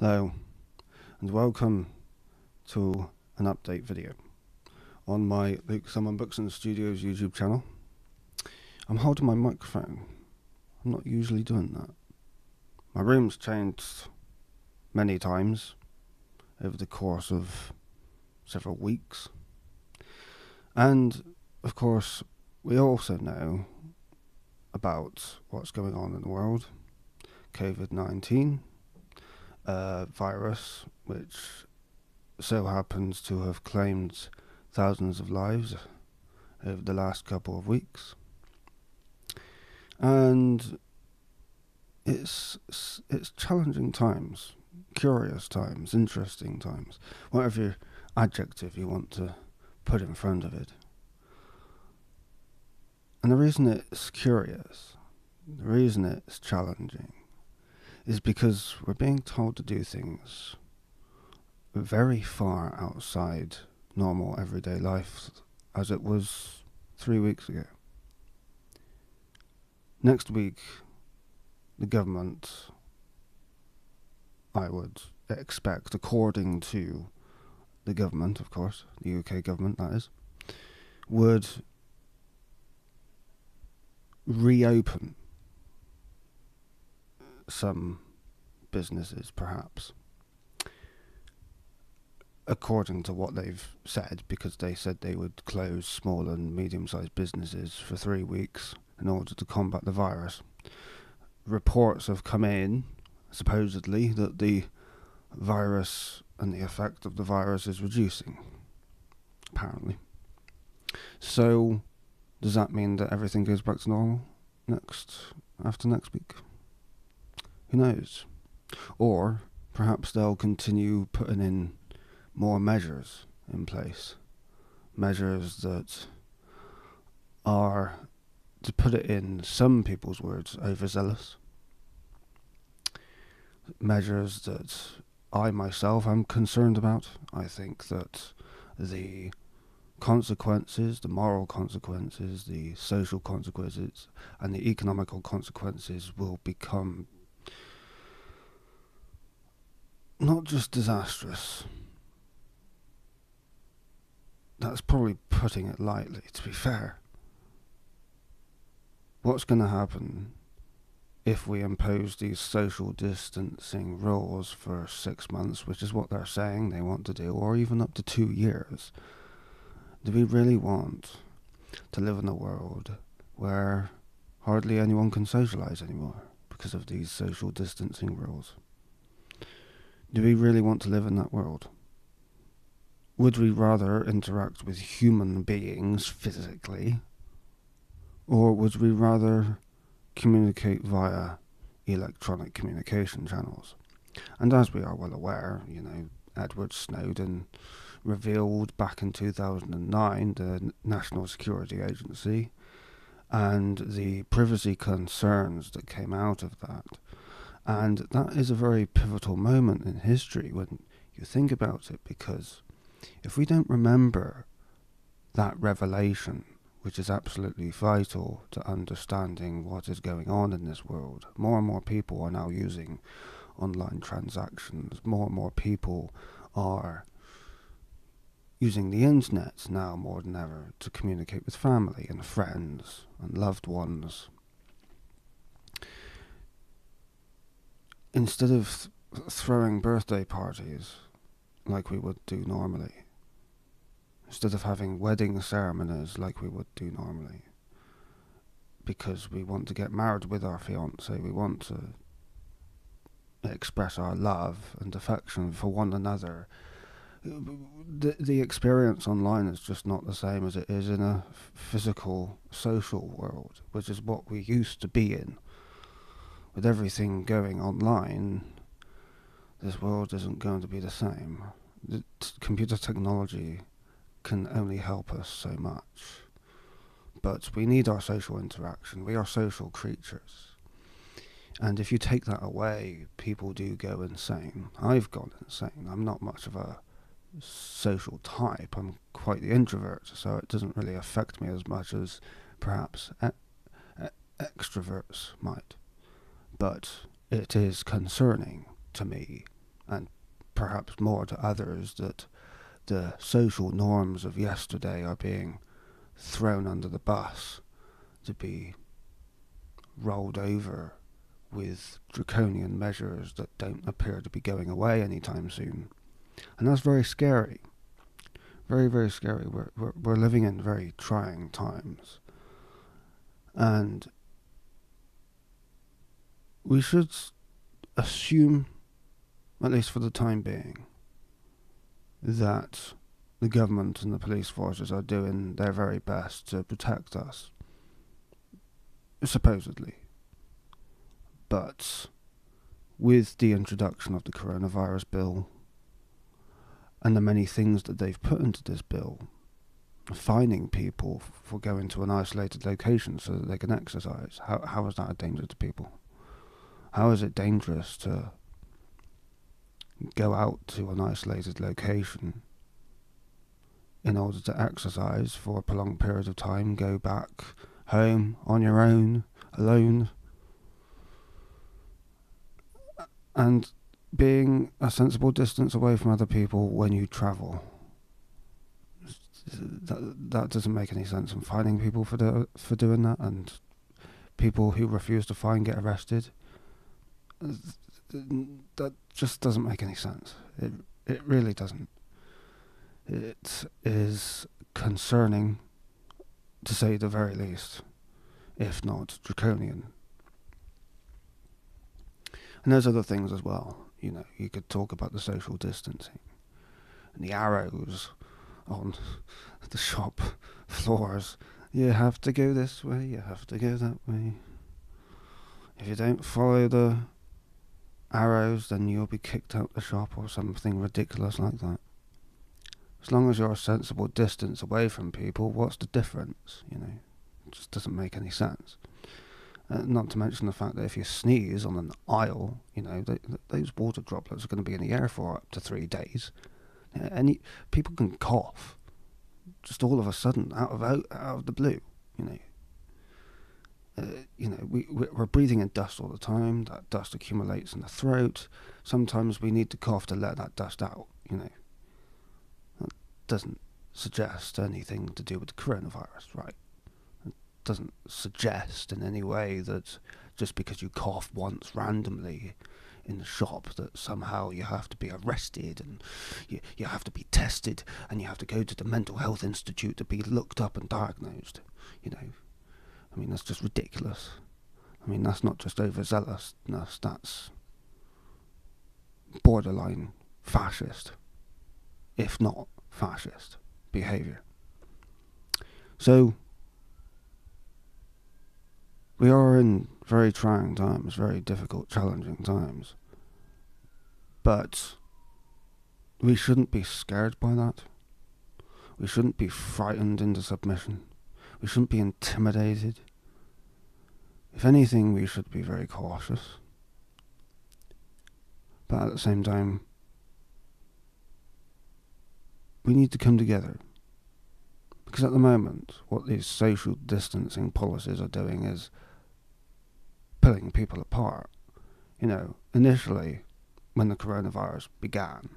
Hello, and welcome to an update video on my Luke Summon Books and Studios YouTube channel. I'm holding my microphone. I'm not usually doing that. My room's changed many times over the course of several weeks. And, of course, we also know about what's going on in the world. COVID-19, a virus which so happens to have claimed thousands of lives over the last couple of weeks. And it's challenging times, curious times, interesting times, whatever adjective you want to put in front of it. And the reason it's curious, the reason it's challenging, is because we're being told to do things very far outside normal everyday life as it was 3 weeks ago. Next week, the government, I would expect, according to the government, of course, the UK government that is, would reopen some businesses, perhaps, according to what they've said, because they said they would close small and medium-sized businesses for 3 weeks in order to combat the virus. Reports have come in, supposedly, that the virus and the effect of the virus is reducing, apparently. So, does that mean that everything goes back to normal after next week? Who knows? Or perhaps they'll continue putting in more measures in place. Measures that are, to put it in some people's words, overzealous. Measures that I myself am concerned about. I think that the consequences, the moral consequences, the social consequences, and the economical consequences will become not just disastrous. That's probably putting it lightly, to be fair. What's going to happen if we impose these social distancing rules for 6 months, which is what they're saying they want to do, or even up to 2 years? Do we really want to live in a world where hardly anyone can socialise anymore because of these social distancing rules? Do we really want to live in that world? Would we rather interact with human beings physically, or would we rather communicate via electronic communication channels? And as we are well aware, Edward Snowden revealed back in 2009 the National Security Agency and the privacy concerns that came out of that. And that is a very pivotal moment in history when you think about it, because if we don't remember that revelation, which is absolutely vital to understanding what is going on in this world, more and more people are now using online transactions. More and more people are using the internet now more than ever to communicate with family and friends and loved ones. Instead of throwing birthday parties like we would do normally, instead of having wedding ceremonies like we would do normally, because we want to get married with our fiancé, we want to express our love and affection for one another. The experience online is just not the same as it is in a physical, social world, which is what we used to be in. With everything going online, this world isn't going to be the same. Computer technology can only help us so much. But we need our social interaction. We are social creatures. And if you take that away, people do go insane. I've gone insane. I'm not much of a social type. I'm quite the introvert, so it doesn't really affect me as much as perhaps extroverts might. But it is concerning to me and perhaps more to others, that the social norms of yesterday are being thrown under the bus to be rolled over with draconian measures that don't appear to be going away anytime soon. And that's very scary. Very, very scary. We're living in very trying times. And we should assume, at least for the time being, that the government and the police forces are doing their very best to protect us. Supposedly. But with the introduction of the coronavirus bill and the many things that they've put into this bill, fining people for going to an isolated location so that they can exercise, how is that a danger to people? How is it dangerous to go out to an isolated location in order to exercise for a prolonged period of time, go back home on your own, alone, and being a sensible distance away from other people when you travel? That doesn't make any sense. And fining people for doing that, and people who refuse to fine get arrested, that just doesn't make any sense. It really doesn't. It is concerning, to say the very least, if not draconian. And there's other things as well. You know, you could talk about the social distancing and the arrows on the shop floors. You have to go this way, you have to go that way. If you don't follow the arrows, then you'll be kicked out the shop, or something ridiculous like that. As long as you're a sensible distance away from people, what's the difference? You know, it just doesn't make any sense. Not to mention the fact that if you sneeze on an aisle, you know, those water droplets are going to be in the air for up to 3 days. And people can cough just all of a sudden out of the blue. We're breathing in dust all the time. That dust accumulates in the throat. Sometimes we need to cough to let that dust out. You know, that doesn't suggest anything to do with the coronavirus, right? Doesn't suggest in any way that just because you cough once randomly in the shop that somehow you have to be arrested and you have to be tested and you have to go to the mental health institute to be looked up and diagnosed. You know, I mean, that's just ridiculous. I mean, that's not just overzealousness, that's borderline fascist, if not fascist behaviour. So we are in very trying times, very difficult, challenging times. But we shouldn't be scared by that. We shouldn't be frightened into submission. We shouldn't be intimidated. If anything, we should be very cautious. But at the same time, we need to come together. Because at the moment, what these social distancing policies are doing is pulling people apart. You know, initially, when the coronavirus began,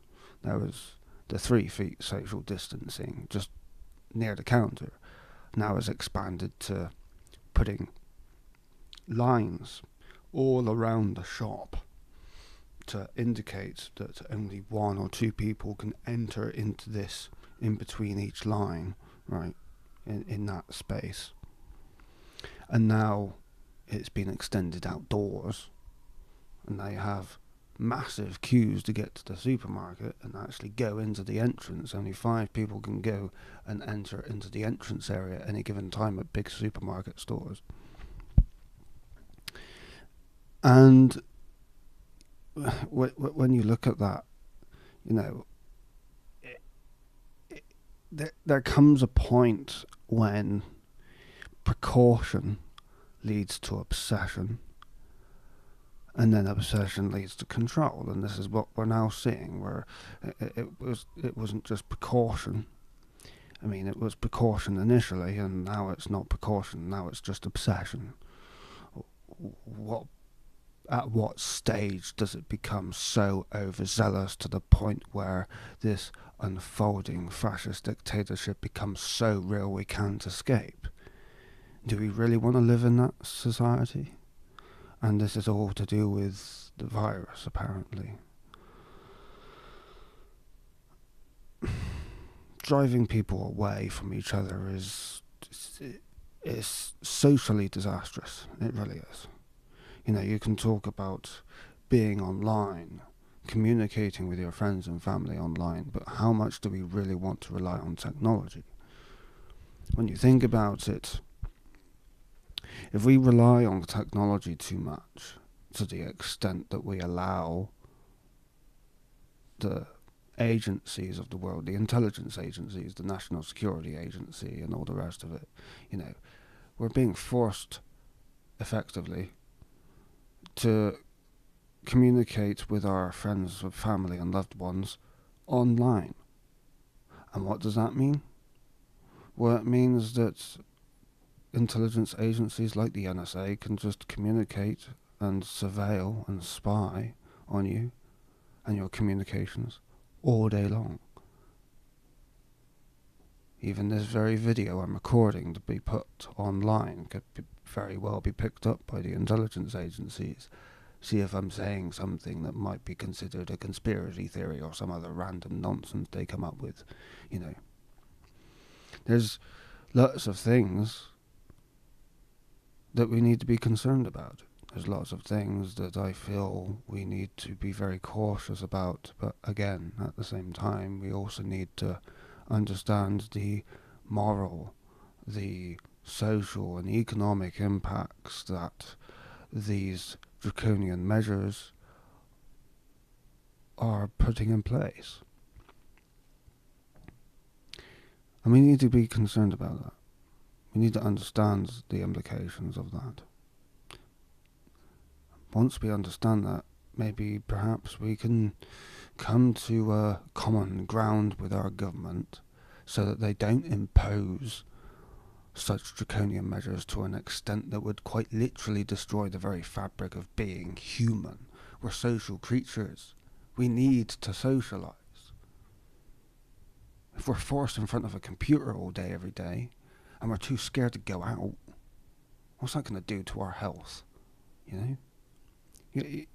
there was the 3 feet social distancing just near the counter. Now it's expanded to putting lines all around the shop to indicate that only 1 or 2 people can enter into this in between each line, right, in that space. And now it's been extended outdoors, and they have massive queues to get to the supermarket and actually go into the entrance. Only 5 people can go and enter into the entrance area at any given time at big supermarket stores. And when you look at that, you know, there comes a point when precaution leads to obsession, and then obsession leads to control. And this is what we're now seeing, where it wasn't just precaution. I mean, it was precaution initially, and now it's not precaution. Now it's just obsession. What at what stage does it become so overzealous to the point where this unfolding fascist dictatorship becomes so real we can't escape? Do we really want to live in that society? And this is all to do with the virus, apparently. Driving people away from each other is socially disastrous. It really is. You know, you can talk about being online, communicating with your friends and family online, but how much do we really want to rely on technology? When you think about it, if we rely on technology too much, to the extent that we allow the agencies of the world, the intelligence agencies, the National Security Agency and all the rest of it, you know, we're being forced effectively to communicate with our friends, family and loved ones online. And what does that mean? Well, it means that intelligence agencies like the NSA can just communicate and surveil and spy on you and your communications all day long. Even this very video I'm recording to be put online could very well be picked up by the intelligence agencies. See if I'm saying something that might be considered a conspiracy theory or some other random nonsense they come up with. You know, there's lots of things that we need to be concerned about. There's lots of things that I feel we need to be very cautious about, but again, at the same time, we also need to understand the moral, the social and economic impacts that these draconian measures are putting in place. And we need to be concerned about that. We need to understand the implications of that. Once we understand that, maybe perhaps we can come to a common ground with our government so that they don't impose such draconian measures to an extent that would quite literally destroy the very fabric of being human. We're social creatures. We need to socialise. If we're forced in front of a computer all day, every day, and we're too scared to go out, what's that going to do to our health? You know? You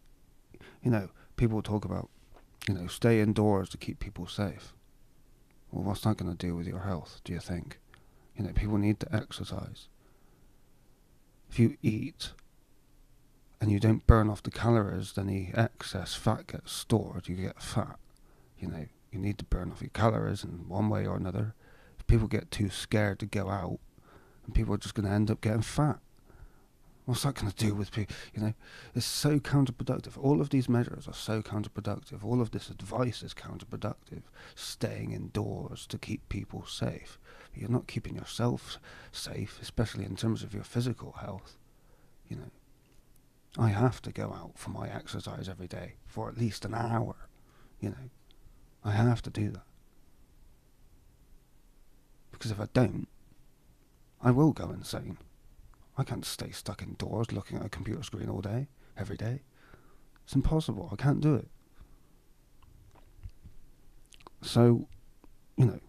know, people talk about, you know, stay indoors to keep people safe. Well, what's that going to do with your health, do you think? You know, people need to exercise. If you eat and you don't burn off the calories, then the excess fat gets stored, you get fat. You know, you need to burn off your calories in one way or another. If people get too scared to go out, and people are just going to end up getting fat. What's that going to do with people? You know, it's so counterproductive. All of these measures are so counterproductive. All of this advice is counterproductive. Staying indoors to keep people safe. But you're not keeping yourself safe, especially in terms of your physical health. You know, I have to go out for my exercise every day for at least an hour. You know, I have to do that. Because if I don't, I will go insane. I can't stay stuck indoors looking at a computer screen all day, every day. It's impossible. I can't do it. So, you know,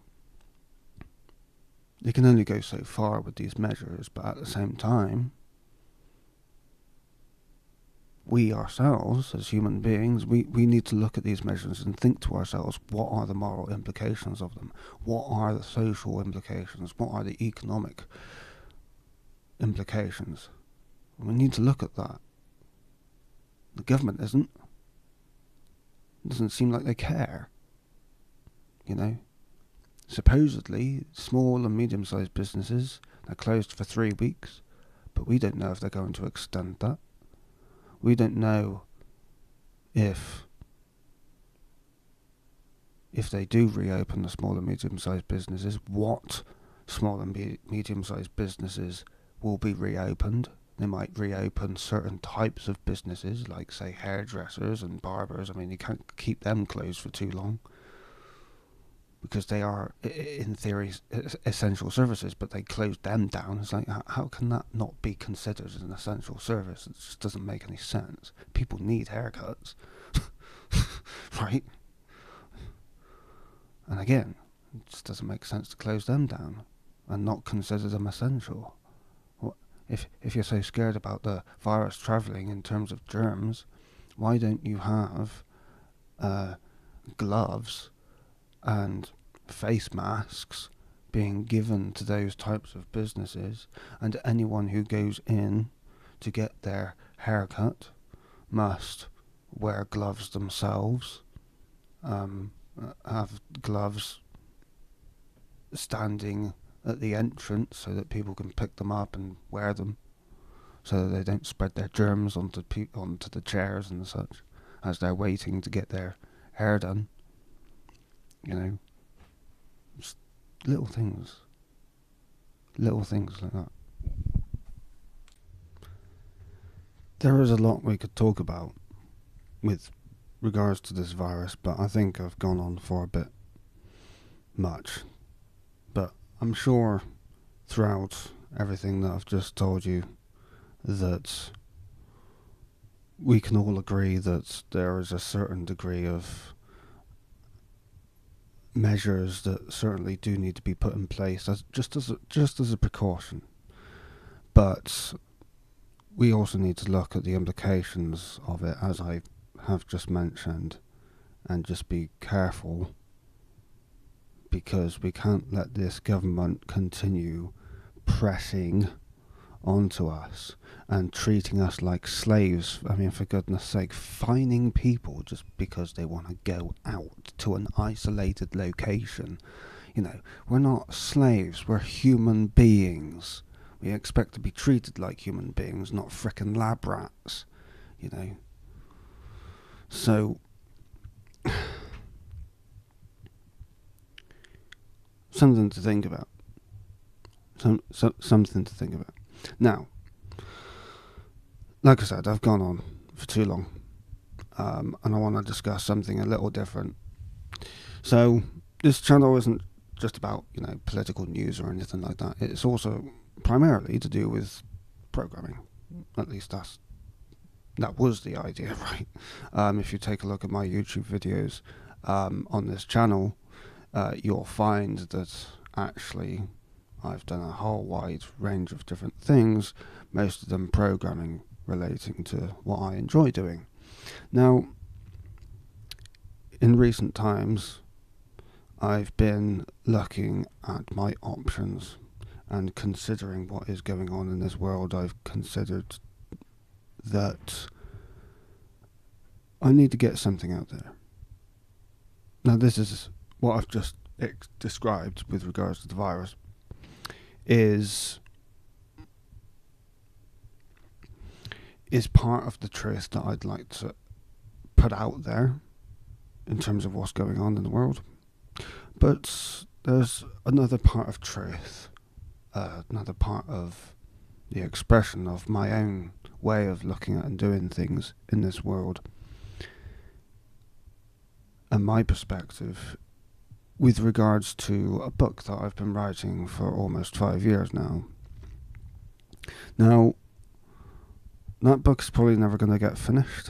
you can only go so far with these measures, but at the same time, we ourselves, as human beings, we need to look at these measures and think to ourselves, what are the moral implications of them? What are the social implications? What are the economic implications? We need to look at that. The government isn't. It doesn't seem like they care. You know? Supposedly, small and medium-sized businesses are closed for 3 weeks, but we don't know if they're going to extend that. We don't know if they do reopen the small and medium-sized businesses, what small and medium-sized businesses will be reopened. They might reopen certain types of businesses, like, say, hairdressers and barbers. I mean, you can't keep them closed for too long. because they are, in theory, essential services, but they closed them down. It's like, how can that not be considered as an essential service? It just doesn't make any sense. People need haircuts, right? And again, it just doesn't make sense to close them down and not consider them essential. If you're so scared about the virus travelling in terms of germs, why don't you have gloves and face masks being given to those types of businesses, and anyone who goes in to get their haircut must wear gloves themselves, have gloves standing at the entrance so that people can pick them up and wear them, so that they don't spread their germs onto the chairs and such as they're waiting to get their hair done. You know, just little things like that. There is a lot we could talk about with regards to this virus, but I think I've gone on for a bit much. But I'm sure throughout everything that I've just told you that we can all agree that there is a certain degree of measures that certainly do need to be put in place just as a precaution. But we also need to look at the implications of it, as I have just mentioned, and just be careful, because we can't let this government continue pressing onto us and treating us like slaves. I mean, for goodness sake, fining people just because they want to go out to an isolated location. You know, we're not slaves, we're human beings. We expect to be treated like human beings, not frickin' lab rats, you know. So, something to think about. Something to think about. Now, like I said, I've gone on for too long, and I want to discuss something a little different. So, this channel isn't just about, you know, political news or anything like that. It's also primarily to do with programming. At least that was the idea, right? If you take a look at my YouTube videos on this channel, you'll find that actually I've done a whole wide range of different things, most of them programming relating to what I enjoy doing. Now, in recent times, I've been looking at my options and considering what is going on in this world. I've considered that I need to get something out there. Now, this is what I've just described with regards to the virus, is part of the truth that I'd like to put out there in terms of what's going on in the world. But there's another part of truth, another part of the expression of my own way of looking at and doing things in this world, and my perspective with regards to a book that I've been writing for almost 5 years now. Now, that book's probably never going to get finished.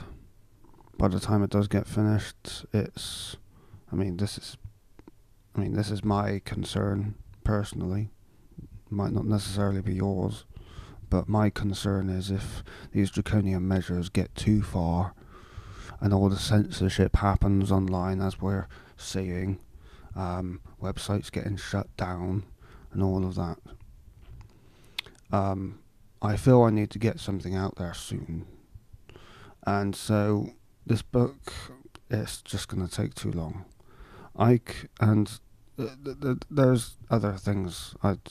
By the time it does get finished, this is my concern personally. Might not necessarily be yours, but my concern is if these draconian measures get too far and all the censorship happens online, as we're seeing, websites getting shut down and all of that, I feel I need to get something out there soon. And so this book is just going to take too long. There's other things I'd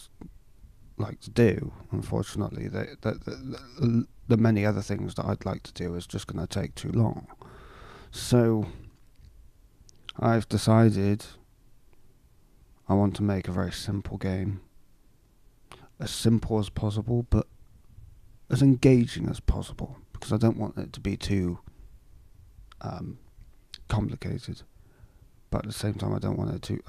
like to do. Unfortunately, the many other things that I'd like to do is just going to take too long. So I've decided I want to make a very simple game, as simple as possible, but as engaging as possible, because I don't want it to be too complicated. but at the same time, I don't want it too.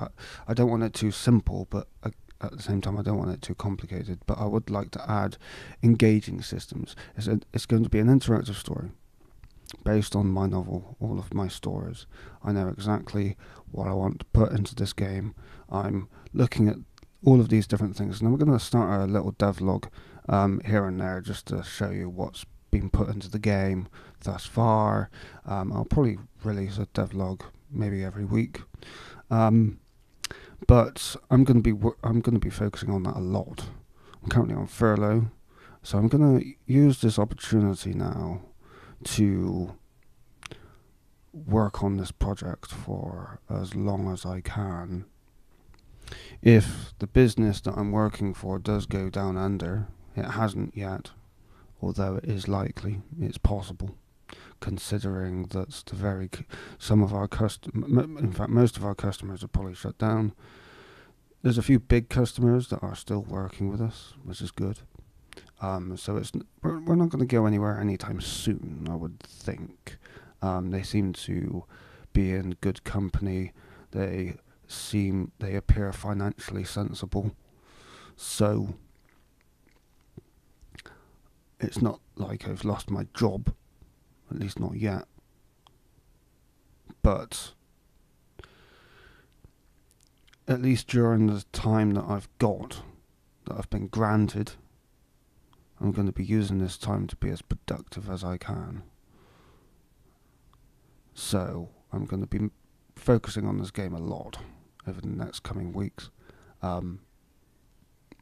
I don't want it too simple, but at the same time, I don't want it too complicated. But I would like to add engaging systems. It's going to be an interactive story based on my novel, all of my stories. I know exactly what I want to put into this game. I'm looking at all of these different things, and I'm going to start a little devlog here and there just to show you what's been put into the game thus far. I'll probably release a devlog maybe every week, but I'm going to be focusing on that a lot. I'm currently on furlough, so I'm going to use this opportunity now to work on this project for as long as I can. If the business that I'm working for does go down under, it hasn't yet, although it is likely, it's possible, considering that some of our in fact most of our customers are probably shut down. There's a few big customers that are still working with us, which is good. So we're not going to go anywhere anytime soon, I would think. They seem to be in good company. They appear financially sensible. So it's not like I've lost my job, at least not yet. But at least during the time that I've been granted, I'm going to be using this time to be as productive as I can. So I'm going to be focusing on this game a lot over the next coming weeks.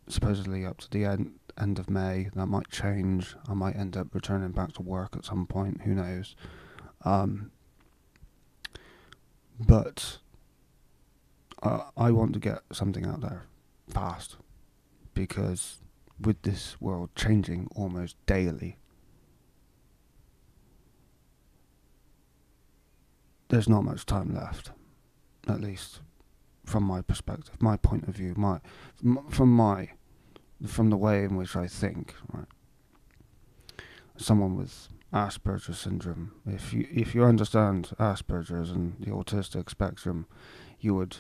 Supposedly up to the end of May. That might change. I might end up returning back to work at some point. Who knows? But I want to get something out there fast, because with this world changing almost daily, there's not much time left, at least from my perspective, my point of view, from the way in which I think. Right? Someone with Asperger's syndrome, if you understand Asperger's and the autistic spectrum, you would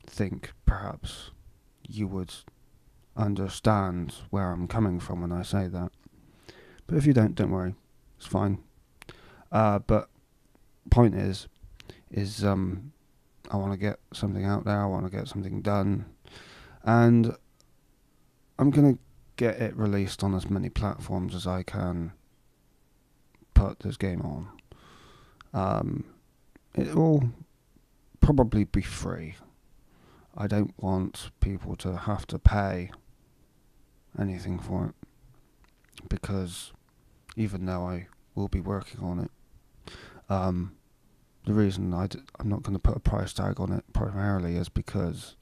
think perhaps you would understand where I'm coming from when I say that. But if you don't worry, it's fine. But point is I want to get something out there. I want to get something done, and I'm gonna get it released on as many platforms as I can put this game on. It will probably be free. I don't want people to have to pay anything for it, because even though I will be working on it, the reason I'm not going to put a price tag on it primarily is because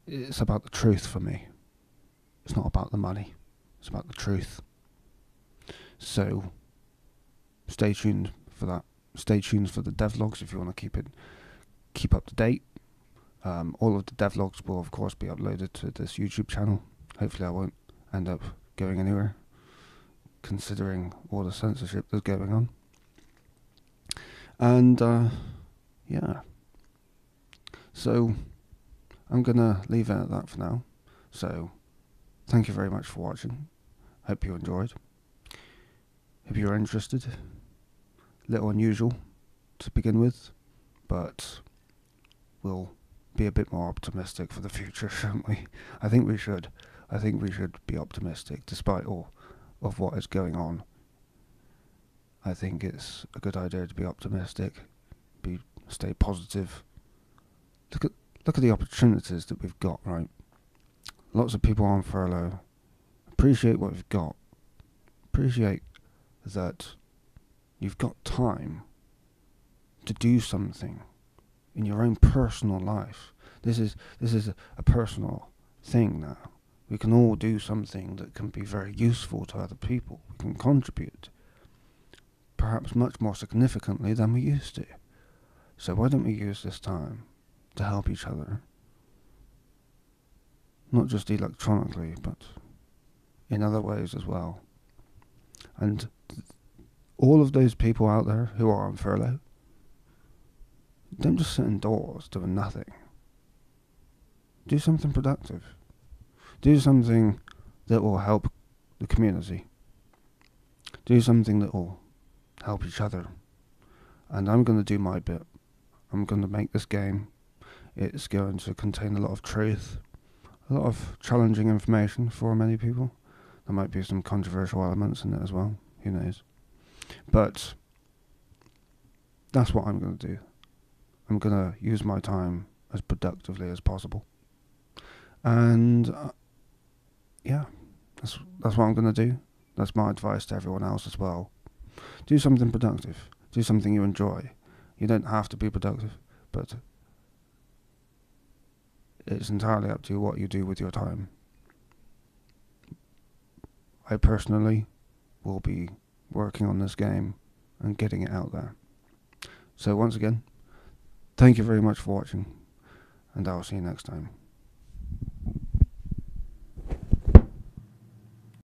it's about the truth for me. It's not about the money. It's about the truth. So stay tuned for that. Stay tuned for the devlogs if you want to keep up to date. All of the devlogs will of course be uploaded to this YouTube channel. Hopefully I won't end up going anywhere, considering all the censorship that's going on. And yeah, so I'm gonna leave it at that for now. So thank you very much for watching. Hope you enjoyed. If you're interested, a little unusual to begin with, but we'll be a bit more optimistic for the future, shouldn't we? I think we should be optimistic despite all of what is going on. I think it's a good idea to be optimistic, stay positive. Look at the opportunities that we've got, right? Lots of people on furlough. Appreciate what we've got. Appreciate that you've got time to do something in your own personal life. This is a personal thing now. We can all do something that can be very useful to other people. We can contribute, perhaps much more significantly than we used to. So why don't we use this time to help each other? Not just electronically, but in other ways as well. And all of those people out there who are on furlough, don't just sit indoors doing nothing. Do something productive. Do something that will help the community. Do something that will help each other. And I'm going to do my bit. I'm going to make this game. It's going to contain a lot of truth, a lot of challenging information for many people. There might be some controversial elements in it as well. Who knows? But that's what I'm going to do. I'm going to use my time as productively as possible. And yeah, that's what I'm going to do. That's my advice to everyone else as well. Do something productive. Do something you enjoy. You don't have to be productive, but it's entirely up to you what you do with your time. I personally will be working on this game and getting it out there. So once again, thank you very much for watching, and I'll see you next time.